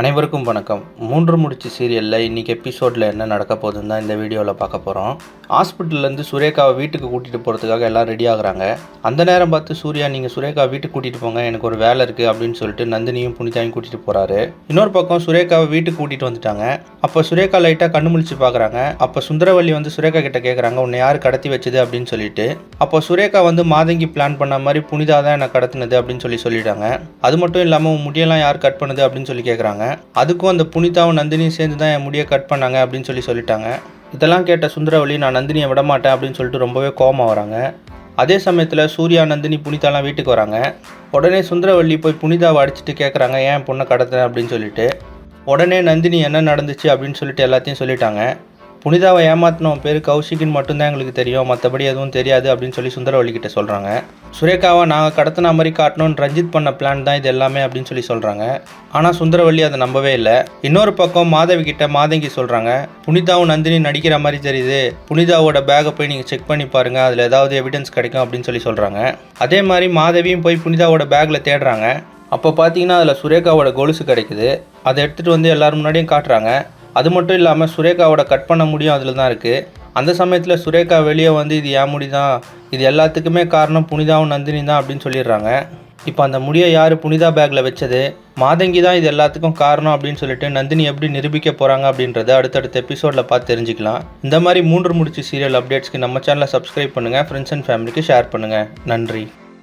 அனைவருக்கும் வணக்கம். 3 முடிச்சு சீரியலில் இன்றைக்கி எபிசோடில் என்ன நடக்க போகுதுன்னு தான் இந்த வீடியோவில் பார்க்க போகிறோம். ஹாஸ்பிட்டல்லேருந்து சுரேகாவை வீட்டுக்கு கூட்டிகிட்டு போகிறதுக்காக எல்லாம் ரெடி ஆகுறாங்க. அந்த நேரம் பார்த்து சூர்யா, நீங்கள் சுரேகாவை வீட்டுக்கு கூட்டிகிட்டு போங்க, எனக்கு ஒரு வேலை இருக்குது அப்படின்னு சொல்லிட்டு நந்தினியும் புனிதாவையும் கூட்டிகிட்டு போகிறாரு. இன்னொரு பக்கம் சுரேகாவை வீட்டுக்கு கூட்டிகிட்டு வந்துட்டாங்க. அப்போ சுரேகா லைட்டாக கண்ணு முழிச்சு பார்க்குறாங்க. அப்போ சுந்தரவல்லி வந்து சுரேகா கிட்ட கேட்குறாங்க, உன்னை யார் கடத்தி வச்சது அப்படின்னு சொல்லிட்டு. அப்போ சுரேகா வந்து மாதங்கி பிளான் பண்ண மாதிரி புனிதா தான் என்னை கடத்தினது அப்படின்னு சொல்லிட்டாங்க. அது மட்டும் இல்லாமல் உன் முடியெல்லாம் யார் கட் பண்ணுது அப்படின்னு சொல்லி கேட்குறாங்க. அதுக்கும் அந்த புனிதாவும் நந்தினியும் சேர்ந்து தான் என் முடியை கட் பண்ணாங்க அப்படின்னு சொல்லிட்டாங்க. இதெல்லாம் கேட்ட சுந்தரவல்லி, நான் நந்தினியை விட மாட்டேன் அப்படின்னு சொல்லிட்டு ரொம்பவே கோபமாக வராங்க. அதே சமயத்தில் சூர்யா, நந்தினி, புனிதாலாம் வீட்டுக்கு வராங்க. உடனே சுந்தரவல்லி போய் புனிதாவை அடிச்சுட்டு கேட்குறாங்க, ஏன் பொண்ணை கடத்துறேன் அப்படின்னு சொல்லிட்டு. உடனே நந்தினி என்ன நடந்துச்சு அப்படின்னு சொல்லிட்டு எல்லாத்தையும் சொல்லிட்டாங்க. புனிதாவை ஏமாத்தினோம் பேர் கௌஷிக்கின்னு மட்டும்தான் எங்களுக்கு தெரியும், மற்றபடி எதுவும் தெரியாது அப்படின்னு சொல்லி சுந்தரவல்லி கிட்ட சொல்கிறாங்க. சுரேகாவை நாங்கள் கடத்தின மாதிரி காட்டணும்னு ரஞ்சித் பண்ண பிளான் தான் இது எல்லாமே அப்படின்னு சொல்கிறாங்க. ஆனால் சுந்தரவல்லி அதை நம்பவே இல்லை. இன்னொரு பக்கம் மாதவி கிட்ட மாதங்கி சொல்கிறாங்க, புனிதாவும் நந்தினி நடிக்கிற மாதிரி தெரியுது, புனிதாவோட பேக்கை போய் நீங்கள் செக் பண்ணி பாருங்கள், அதில் ஏதாவது எவிடன்ஸ் கிடைக்கும் அப்படின்னு சொல்கிறாங்க. அதே மாதிரி மாதவியும் போய் புனிதாவோட பேக்கில் தேடுறாங்க. அப்போ பார்த்தீங்கன்னா அதில் சுரேகாவோட கொலுசு கிடைக்குது. அதை எடுத்துகிட்டு வந்து எல்லாரும் முன்னாடியும் காட்டுறாங்க. அது மட்டும் இல்லாமல் சுரேகாவோட கட் பண்ண முடியும் அதில் தான் இருக்குது. அந்த சமயத்தில் சுரேகா வெளியே வந்து இது ஏன் முடி தான், இது எல்லாத்துக்குமே காரணம் புனிதாவும் நந்தினி தான் அப்படின்னு சொல்லிடுறாங்க. இப்போ அந்த முடியை யார் புனிதா பேக்கில் வச்சது, மாதங்கி தான் இது எல்லாத்துக்கும் காரணம் அப்படின்னு சொல்லிட்டு நந்தினி எப்படி நிரூபிக்க போகிறாங்க அப்படின்றத அடுத்தடுத்த எபிசோடில் பார்த்து தெரிஞ்சுக்கலாம். இந்த மாதிரி 3 முடிச்சு சீரியல் அப்டேட்ஸ்க்கு நம்ம சேனலை சப்ஸ்கிரைப் பண்ணுங்கள், ஃப்ரெண்ட்ஸ் அண்ட் ஃபேமிலிக்கு ஷேர் பண்ணுங்கள். நன்றி.